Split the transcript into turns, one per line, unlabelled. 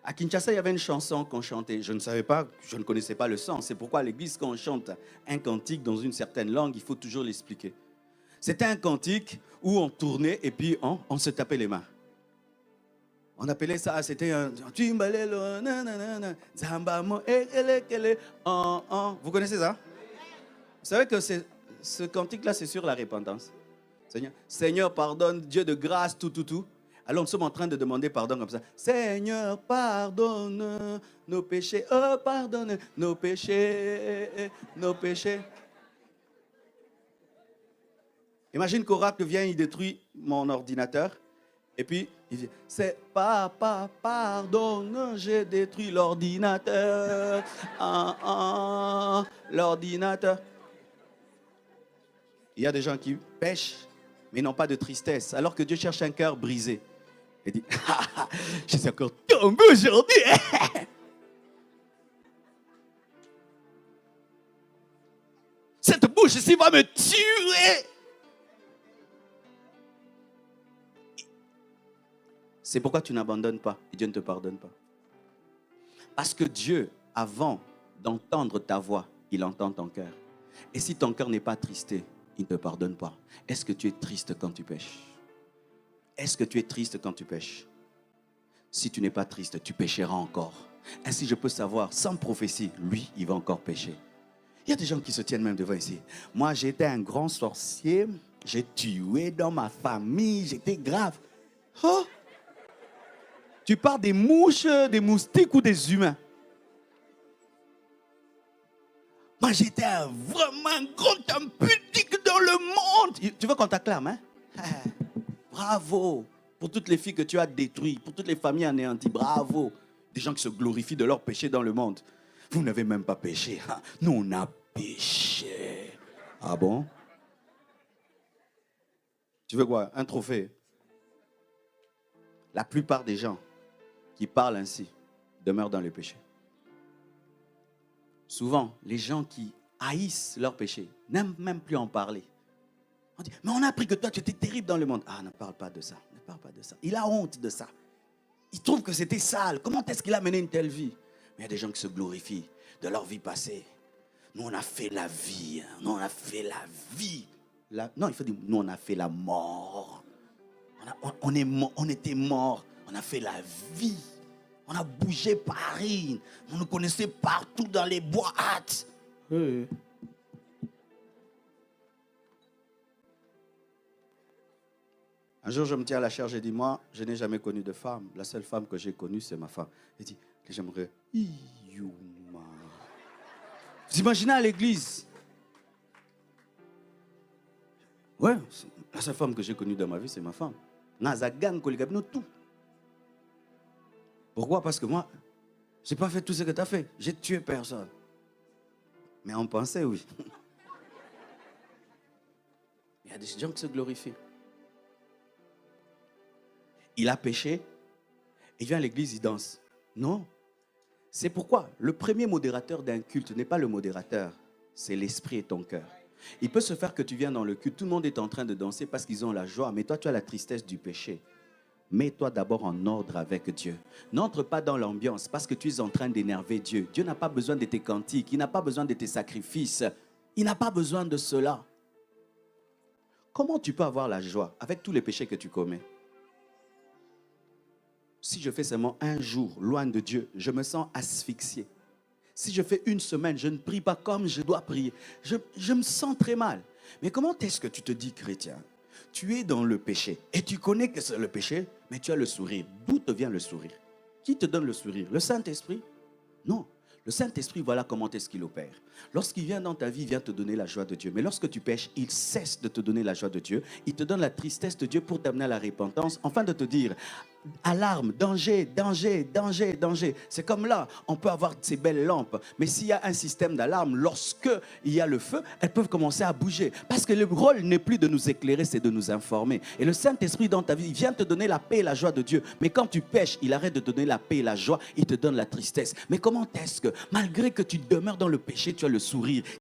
À Kinshasa, il y avait une chanson qu'on chantait. Je ne savais pas, je ne connaissais pas le sens. C'est pourquoi à l'église, quand on chante un cantique dans une certaine langue, il faut toujours l'expliquer. C'était un cantique où on tournait et puis on se tapait les mains. On appelait ça, c'était un... Vous connaissez ça? Vous savez que ce cantique-là, c'est sur la repentance. Seigneur, pardonne, Dieu de grâce, tout. Alors nous sommes en train de demander pardon comme ça. Seigneur, pardonne nos péchés. Oh, pardonne nos péchés, nos péchés. Imagine qu'Oracle vient, il détruit mon ordinateur. Et puis, il dit, c'est papa, pardonne, j'ai détruit l'ordinateur. L'ordinateur. Il y a des gens qui pêchent, mais n'ont pas de tristesse. Alors que Dieu cherche un cœur brisé. Il dit, je suis encore tombé aujourd'hui. Cette bouche ici va me tuer. C'est pourquoi tu n'abandonnes pas et Dieu ne te pardonne pas. Parce que Dieu, avant d'entendre ta voix, il entend ton cœur. Et si ton cœur n'est pas tristé, il ne te pardonne pas. Est-ce que tu es triste quand tu pêches? Est-ce que tu es triste quand tu pêches? Si tu n'es pas triste, tu pécheras encore. Ainsi, je peux savoir, sans prophétie, lui, il va encore pécher. Il y a des gens qui se tiennent même devant ici. Moi, j'étais un grand sorcier. J'ai tué dans ma famille. J'étais grave. Oh! Tu parles des mouches, des moustiques ou des humains? Moi, j'étais vraiment un grand homme pudique dans le monde. Tu veux qu'on t'acclame, hein? Bravo pour toutes les filles que tu as détruites, pour toutes les familles anéanties. Bravo. Des gens qui se glorifient de leur péché dans le monde. Vous n'avez même pas péché. Hein? Nous, on a péché. Ah bon? Tu veux quoi? Un trophée? La plupart des gens qui parlent ainsi demeurent dans le péché. Souvent, les gens qui haïssent leur péché n'aiment même plus en parler. On dit, mais on a appris que toi, tu étais terrible dans le monde. Ah, ne parle pas de ça, ne parle pas de ça. Il a honte de ça. Il trouve que c'était sale. Comment est-ce qu'il a mené une telle vie? Mais il y a des gens qui se glorifient de leur vie passée. Nous, on a fait la vie. Hein. Nous, on a fait la vie. Non, il faut dire, nous, on a fait la mort. On était morts. On a fait la vie. On a bougé Paris. On nous connaissait partout dans les boîtes. Oui. Un jour, je me tiens à la chair, j'ai dit, moi, je n'ai jamais connu de femme. La seule femme que j'ai connue, c'est ma femme. J'ai dit, j'aimerais... Vous imaginez à l'église? Ouais, la seule femme que j'ai connue dans ma vie, c'est ma femme. Nazagang, tout. Pourquoi? Parce que moi, je n'ai pas fait tout ce que tu as fait. J'ai tué personne. Mais on pensait, oui. Il y a des gens qui se glorifient. Il a péché, il vient à l'église, il danse. Non. C'est pourquoi le premier modérateur d'un culte n'est pas le modérateur, c'est l'esprit et ton cœur. Il peut se faire que tu viens dans le culte, tout le monde est en train de danser parce qu'ils ont la joie, mais toi tu as la tristesse du péché. Mets-toi d'abord en ordre avec Dieu. N'entre pas dans l'ambiance parce que tu es en train d'énerver Dieu. Dieu n'a pas besoin de tes cantiques, il n'a pas besoin de tes sacrifices, il n'a pas besoin de cela. Comment tu peux avoir la joie avec tous les péchés que tu commets? Si je fais seulement un jour loin de Dieu, je me sens asphyxié. Si je fais une semaine, je ne prie pas comme je dois prier. Je me sens très mal. Mais comment est-ce que tu te dis chrétien? Tu es dans le péché et tu connais que c'est le péché, mais tu as le sourire. D'où te vient le sourire? Qui te donne le sourire? Le Saint-Esprit? Non. Le Saint-Esprit, voilà comment est-ce qu'il opère. Lorsqu'il vient dans ta vie, il vient te donner la joie de Dieu. Mais lorsque tu pêches, il cesse de te donner la joie de Dieu. Il te donne la tristesse de Dieu pour t'amener à la repentance, afin de te dire, alarme, danger, danger, danger, danger. C'est comme là, on peut avoir ces belles lampes, mais s'il y a un système d'alarme, lorsque il y a le feu, elles peuvent commencer à bouger. Parce que le rôle n'est plus de nous éclairer, c'est de nous informer. Et le Saint-Esprit dans ta vie, il vient te donner la paix et la joie de Dieu. Mais quand tu pêches, il arrête de te donner la paix et la joie, il te donne la tristesse. Mais comment est-ce que, malgré que tu demeures dans le péché, tu as le sourire?